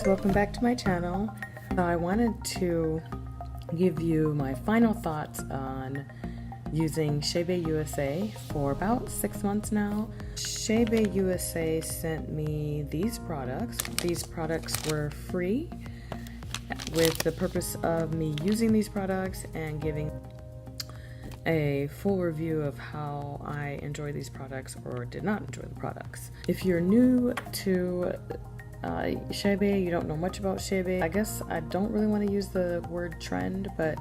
guys, welcome back to my channel. I wanted to give you my final thoughts on using Shebe USA for about 6 months now. Shebe USA sent me these products. These products were free with the purpose of me using these products and giving a full review of how I enjoy these products or did not enjoy the products. If you're new to Shebe, you don't know much about Shebe. I guess I don't really want to use the word trend, but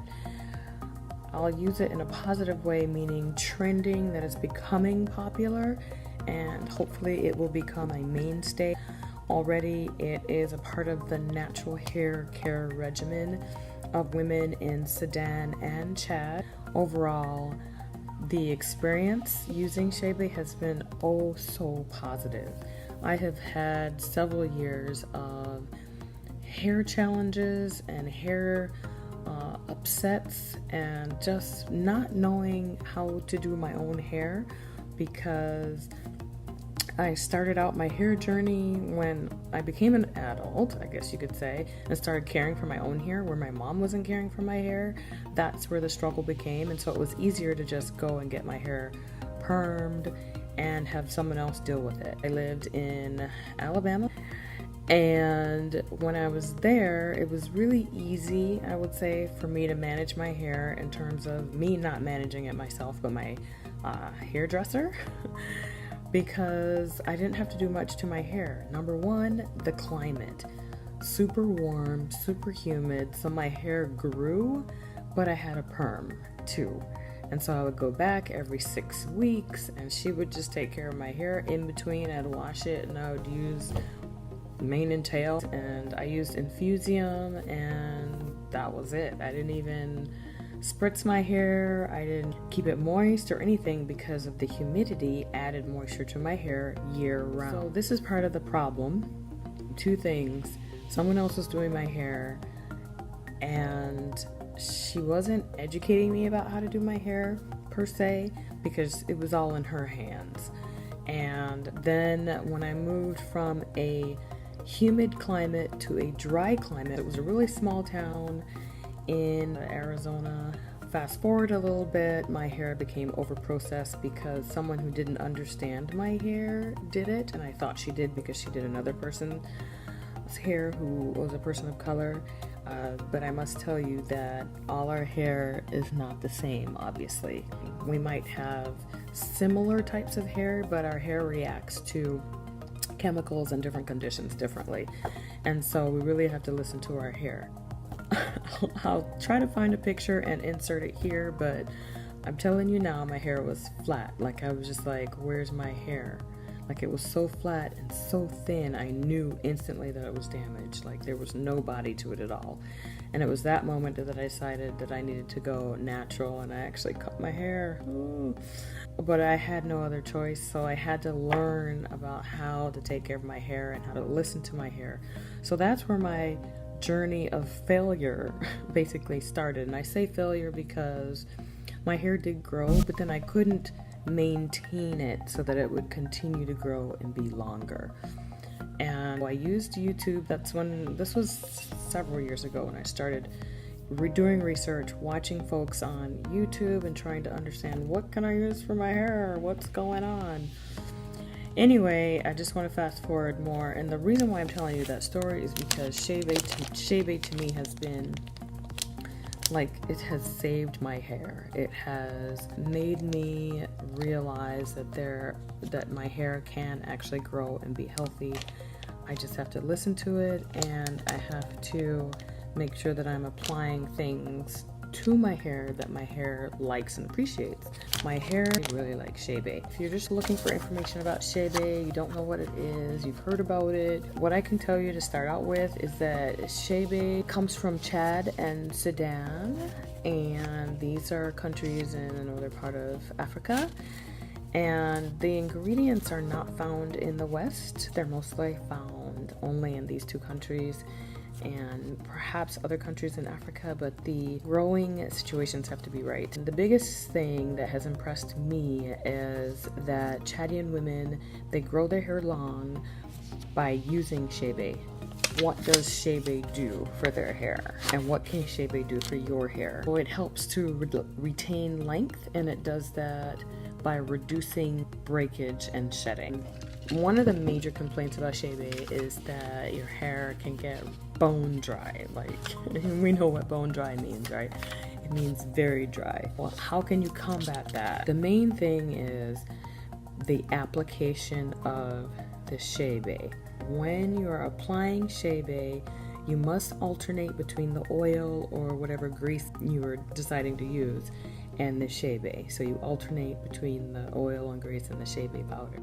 I'll use it in a positive way, meaning trending, that is becoming popular, and hopefully it will become a mainstay. Already it is a part of the natural hair care regimen of women in Sudan and Chad. Overall, the experience using Shebe has been oh so positive. I have had several years of hair challenges and hair upsets and just not knowing how to do my own hair, because I started out my hair journey when I became an adult, I guess you could say, and started caring for my own hair where my mom wasn't caring for my hair. That's where the struggle became, and so it was easier to just go and get my hair permed and have someone else deal with it. I lived in Alabama, and when I was there, it was really easy, I would say, for me to manage my hair in terms of me not managing it myself, but my hairdresser. Because I didn't have to do much to my hair. Number one, the climate. Super warm, super humid, so my hair grew, but I had a perm too. And so I would go back every 6 weeks and she would just take care of my hair. In between, I'd wash it and I would use mane and tail. And I used Infusium and that was it. I didn't even spritz my hair, I didn't keep it moist or anything because of the humidity added moisture to my hair year round. So this is part of the problem. Two things: someone else was doing my hair and she wasn't educating me about how to do my hair per se, because it was all in her hands. And then when I moved from a humid climate to a dry climate, it was a really small town in Arizona. Fast forward a little bit, my hair became over-processed because someone who didn't understand my hair did it, and I thought she did because she did another person's hair who was a person of color. But I must tell you that all our hair is not the same, obviously. We might have similar types of hair, but our hair reacts to chemicals and different conditions differently. And so we really have to listen to our hair. I'll try to find a picture and insert it here, but I'm telling you now, my hair was flat. Like, I was just like, where's my hair? Like, it was so flat and so thin, I knew instantly that it was damaged. Like, there was no body to it at all. And it was that moment that I decided that I needed to go natural, and I actually cut my hair. Ooh. But I had no other choice, so I had to learn about how to take care of my hair and how to listen to my hair. So that's where my journey of failure basically started. And I say failure because my hair did grow, but then I couldn't maintain it so that it would continue to grow and be longer. And I used YouTube. This was several years ago when I started doing research, watching folks on YouTube and trying to understand, what can I use for my hair, what's going on. Anyway, I just want to fast forward more, and the reason why I'm telling you that story is because Shebe to me has been like, it has saved my hair. It has made me realize that my hair can actually grow and be healthy. I just have to listen to it, and I have to make sure that I'm applying things to my hair that my hair likes and appreciates. My hair really likes Shebe. If you're just looking for information about Shebe, you don't know what it is, you've heard about it, what I can tell you to start out with is that Shebe comes from Chad and Sudan, and these are countries in the northern part of Africa. And the ingredients are not found in the West. They're mostly found only in these two countries and perhaps other countries in Africa, but the growing situations have to be right. And the biggest thing that has impressed me is that Chadian women, they grow their hair long by using Shebe. what does Shebe do for their hair, and what can Shebe do for your hair? Well, it helps to retain length, and it does that by reducing breakage and shedding. One of the major complaints about Shebe is that your hair can get bone dry. Like, we know what bone dry means, right? It means very dry. Well, how can you combat that? The main thing is the application of the Shebe. When you are applying Shebe, you must alternate between the oil or whatever grease you are deciding to use and the Shebe. So you alternate between the oil and grease and the Shebe powder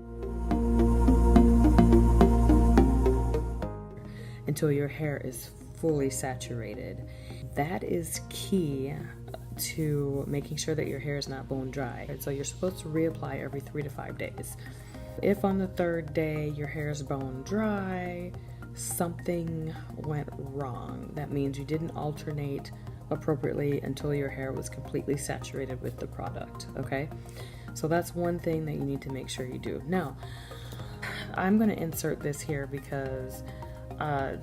until your hair is fully saturated. That is key to making sure that your hair is not bone dry. So you're supposed to reapply every 3 to 5 days. If on the 3rd day your hair is bone dry, something went wrong. That means you didn't alternate appropriately until your hair was completely saturated with the product, okay? So that's one thing that you need to make sure you do. Now, I'm going to insert this here because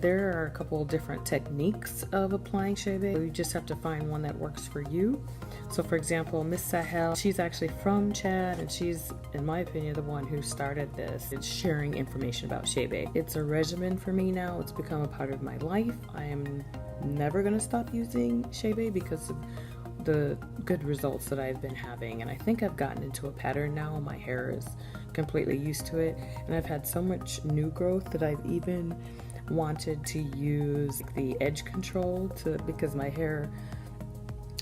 there are a couple different techniques of applying Shebe. You just have to find one that works for you. So for example, Miss Sahel, she's actually from Chad, and she's, in my opinion, the one who started this. It's sharing information about Shebe. It's a regimen for me now. It's become a part of my life. I am never going to stop using Shebe because of the good results that I've been having, and I think I've gotten into a pattern now. My hair is completely used to it, and I've had so much new growth that I've even wanted to use the edge control because my hair,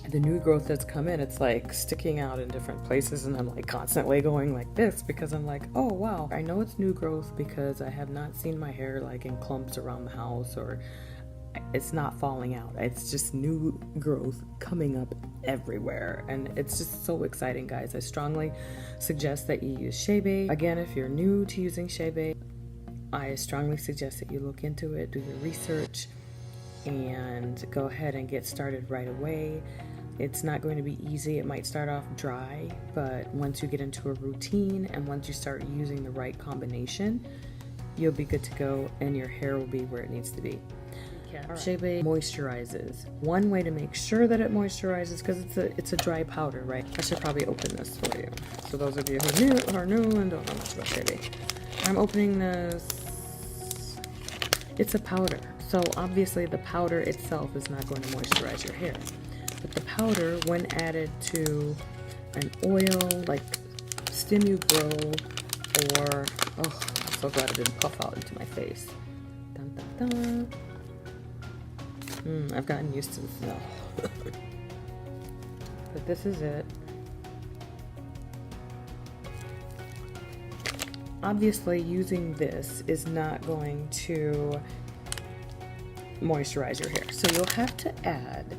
the new growth that's come in, it's like sticking out in different places, and I'm like constantly going like this because I'm like, oh wow, I know it's new growth because I have not seen my hair like in clumps around the house, or it's not falling out. It's just new growth coming up everywhere, and it's just so exciting, guys. I strongly suggest that you use Shebe. Again, if you're new to using Shebe, I strongly suggest that you look into it, do your research, and go ahead and get started right away. It's not going to be easy. It might start off dry, but once you get into a routine and once you start using the right combination, you'll be good to go and your hair will be where it needs to be. Right. Shebe moisturizes. One way to make sure that it moisturizes, because it's a dry powder, right? I should probably open this for you. So those of you who are new and don't know much about Shebe, I'm opening this. It's a powder, so obviously the powder itself is not going to moisturize your hair. But the powder, when added to an oil like Stimu-Grow, or, oh, I'm so glad it didn't puff out into my face. Dun, dun, dun. I've gotten used to the smell. But this is it. Obviously, using this is not going to moisturize your hair. So you'll have to add,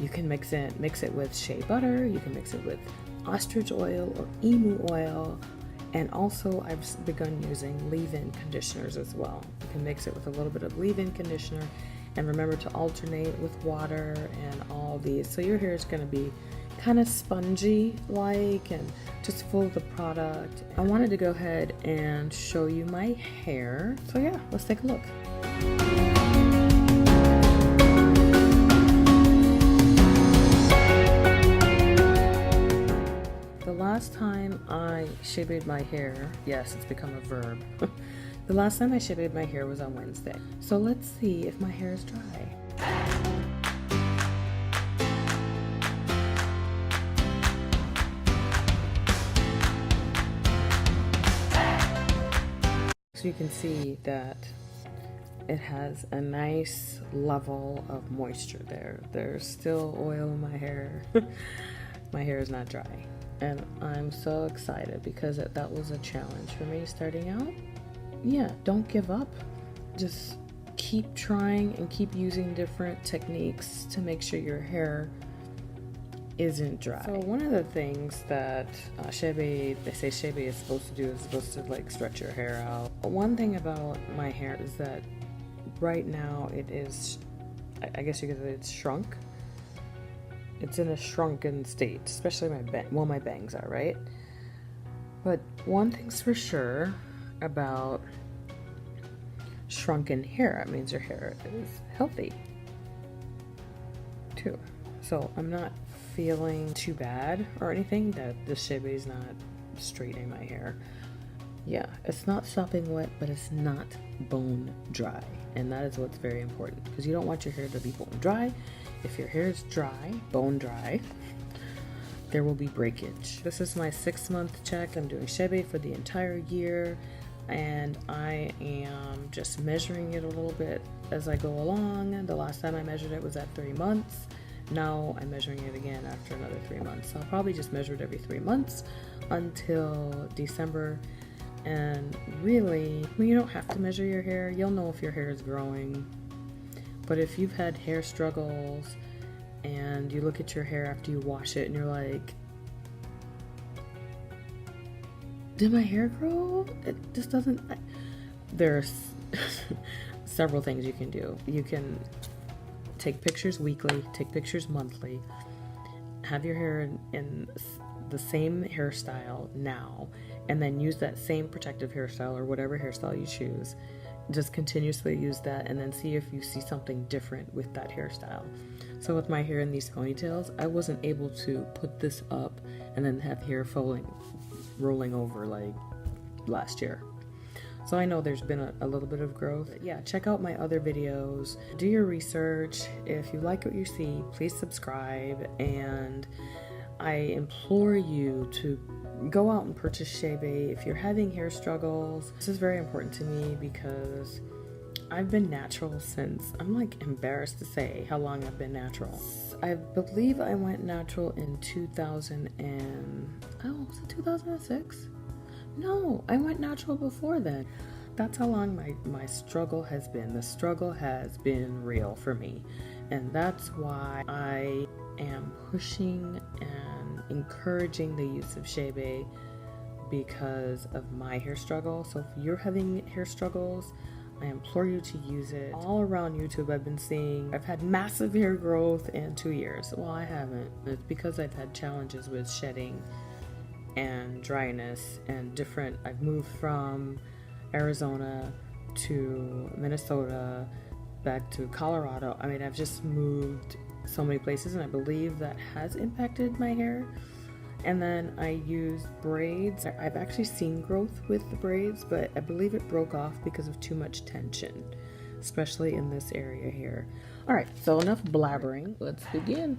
you can mix it with shea butter, you can mix it with ostrich oil or emu oil, and also I've begun using leave-in conditioners as well. You can mix it with a little bit of leave-in conditioner, and remember to alternate with water and all these. So your hair is going to be kind of spongy like and just full of the product. I wanted to go ahead and show you my hair. So yeah, let's take a look. The last time I Shebed my hair, yes, it's become a verb. The last time I Shebed my hair was on Wednesday. So let's see if my hair is dry. So you can see that it has a nice level of moisture there. There's still oil in my hair. My hair is not dry. And I'm so excited because that was a challenge for me starting out. Yeah, don't give up. Just keep trying and keep using different techniques to make sure your hair isn't dry. So one of the things that Shebe, they say Shebe is supposed to do is supposed to like stretch your hair out. One thing about my hair is that right now it is, I guess you could say it's shrunk. It's in a shrunken state, especially my bangs are, right? But one thing's for sure about shrunken hair. It means your hair is healthy too. So I'm not feeling too bad or anything that the Shebe is not straightening my hair. Yeah, it's not sopping wet, but it's not bone dry. And that is what's very important, because you don't want your hair to be bone dry. If your hair is dry, bone dry, there will be breakage. This is my 6-month check. I'm doing Shebe for the entire year, and I am just measuring it a little bit as I go along. The last time I measured it was at 3 months. Now I'm measuring it again after another 3 months. So I'll probably just measure it every 3 months until December. And really, you don't have to measure your hair. You'll know if your hair is growing. But if you've had hair struggles and you look at your hair after you wash it and you're like, did my hair grow? It just doesn't. There's several things you can do. You can take pictures weekly, take pictures monthly, have your hair in the same hairstyle now, and then use that same protective hairstyle or whatever hairstyle you choose. Just continuously use that, and then see if you see something different with that hairstyle. So with my hair in these ponytails, I wasn't able to put this up and then have hair rolling over like last year. So I know there's been a little bit of growth. Yeah, check out my other videos. Do your research. If you like what you see, please subscribe. And I implore you to go out and purchase Shebe if you're having hair struggles. This is very important to me because I've been natural since, I'm like embarrassed to say how long I've been natural. I believe I went natural in 2006? No, I went natural before then. That's how long my struggle has been. The struggle has been real for me. And that's why I am pushing and encouraging the use of Shebe, because of my hair struggle. So if you're having hair struggles, I implore you to use it. All around YouTube I've been seeing, I've had massive hair growth in 2 years. Well, I haven't. It's because I've had challenges with shedding and dryness and different. I've moved from Arizona to Minnesota, back to Colorado. I mean, I've just moved so many places, and I believe that has impacted my hair. And then I use braids. I've actually seen growth with the braids, but I believe it broke off because of too much tension, especially in this area here. All right, so enough blabbering. Let's begin.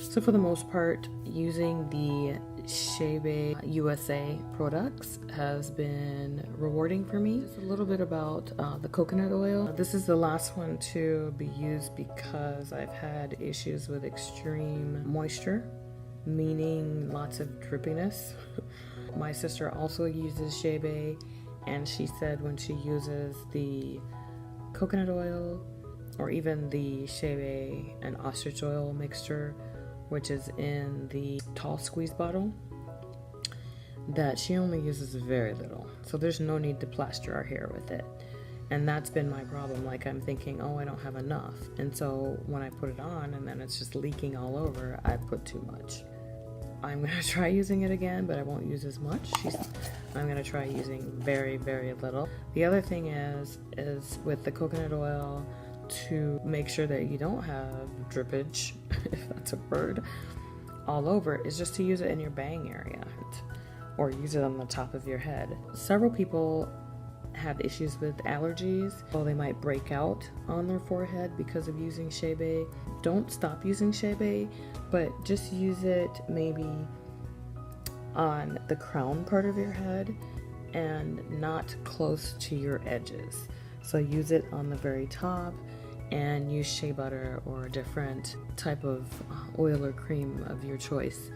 So for the most part, using the Shebe USA products has been rewarding for me. Just a little bit about the coconut oil. This is the last one to be used because I've had issues with extreme moisture, meaning lots of drippiness. My sister also uses Shebe, and she said when she uses the coconut oil or even the Shebe and ostrich oil mixture, which is in the tall squeeze bottle, that she only uses very little. So there's no need to plaster our hair with it. And that's been my problem. Like, I'm thinking, oh, I don't have enough. And so when I put it on and then it's just leaking all over, I put too much. I'm gonna try using it again, but I won't use as much. I'm gonna try using very, very little. The other thing is with the coconut oil, to make sure that you don't have drippage, if that's a word, all over, is just to use it in your bang area or use it on the top of your head. Several people have issues with allergies, or they might break out on their forehead because of using Shebe, don't stop using Shebe, but just use it maybe on the crown part of your head and not close to your edges. So use it on the very top, and use shea butter or a different type of oil or cream of your choice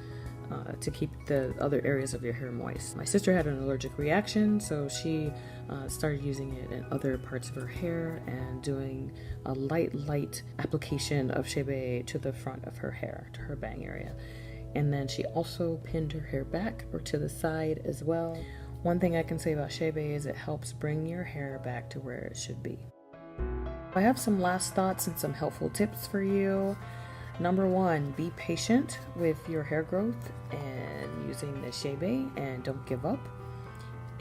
to keep the other areas of your hair moist. My sister had an allergic reaction, so she started using it in other parts of her hair and doing a light application of Shebe to the front of her hair, to her bang area. And then she also pinned her hair back or to the side as well. One thing I can say about Shebe is it helps bring your hair back to where it should be. I have some last thoughts and some helpful tips for you. Number one, be patient with your hair growth and using the Shebe, and don't give up.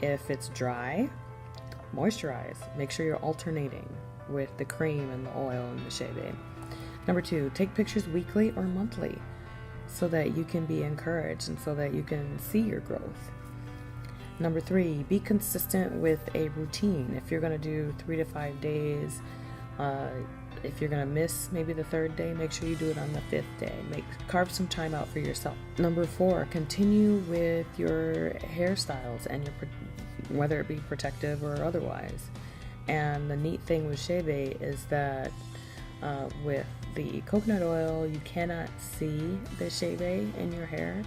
If it's dry, moisturize. Make sure you're alternating with the cream and the oil and the Shebe. Number two, take pictures weekly or monthly so that you can be encouraged and so that you can see your growth. Number three, be consistent with a routine. If you're going to do 3 to 5 days, if you're going to miss maybe the 3rd day, make sure you do it on the 5th day. Carve some time out for yourself. Number four, continue with your hairstyles and whether it be protective or otherwise. And the neat thing with Shebe is that with the coconut oil, you cannot see the Shebe in your hair.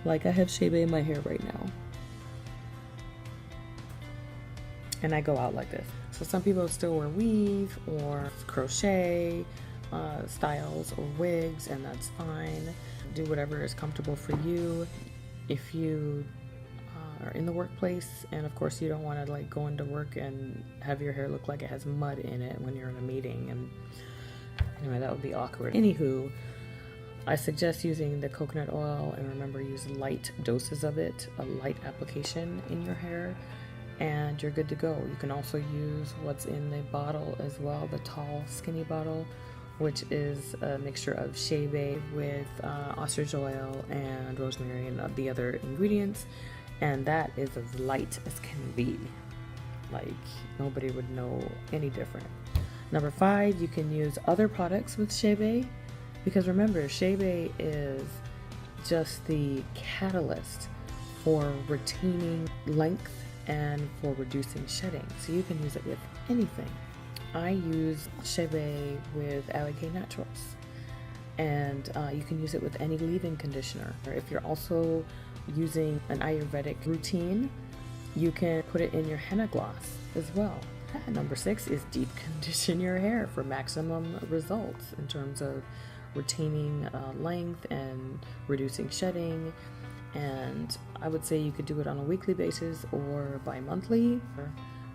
Like I have Shebe in my hair right now. And I go out like this. So some people still wear weave or crochet styles or wigs, and that's fine. Do whatever is comfortable for you. If you are in the workplace, and of course you don't want to like go into work and have your hair look like it has mud in it when you're in a meeting, and anyway, that would be awkward. Anywho, I suggest using the coconut oil, and remember, use light doses of it, a light application in your hair, and you're good to go. You can also use what's in the bottle as well, the tall skinny bottle, which is a mixture of Shebe with ostrich oil and rosemary and the other ingredients, and that is as light as can be. Like nobody would know any different. Number five, you can use other products with Shebe, because remember, Shebe is just the catalyst for retaining length and for reducing shedding. So you can use it with anything. I use Shebe with Allicate Naturals, and you can use it with any leave-in conditioner. If you're also using an Ayurvedic routine, you can put it in your henna gloss as well. Number six is deep condition your hair for maximum results in terms of retaining length and reducing shedding. And I would say you could do it on a weekly basis or bi-monthly.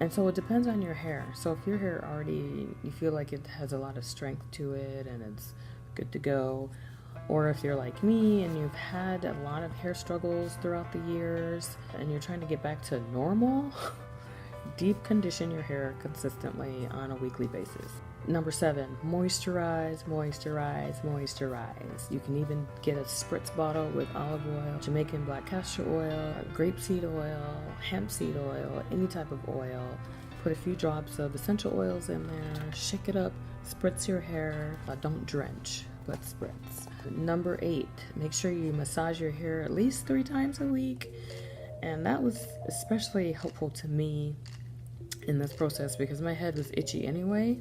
And so it depends on your hair. So if your hair already, you feel like it has a lot of strength to it and it's good to go, or if you're like me and you've had a lot of hair struggles throughout the years and you're trying to get back to normal, deep condition your hair consistently on a weekly basis. Number seven, moisturize, moisturize, moisturize. You can even get a spritz bottle with olive oil, Jamaican black castor oil, grapeseed oil, hemp seed oil, any type of oil. Put a few drops of essential oils in there, shake it up, spritz your hair. Don't drench, but spritz. Number eight, make sure you massage your hair at least 3 times a week. And that was especially helpful to me in this process because my head was itchy anyway.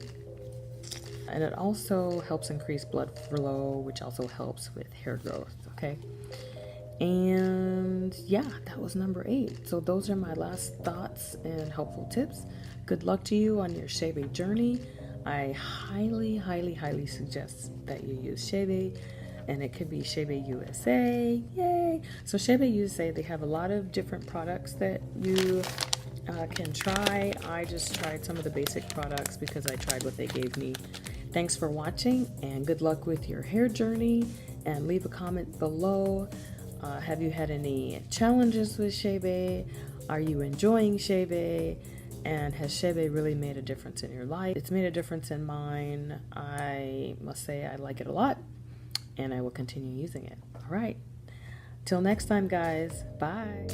And it also helps increase blood flow, which also helps with hair growth, okay? And yeah, that was number 8. So those are my last thoughts and helpful tips. Good luck to you on your Shebe journey. I highly, highly, highly suggest that you use Shebe, and it could be Shebe USA, yay! So Shebe USA, they have a lot of different products that you can try. I just tried some of the basic products because I tried what they gave me. Thanks for watching, and good luck with your hair journey, and leave a comment below. Have you had any challenges with Shebe? Are you enjoying Shebe? And has Shebe really made a difference in your life? It's made a difference in mine. I must say I like it a lot, and I will continue using it. All right. Till next time, guys. Bye.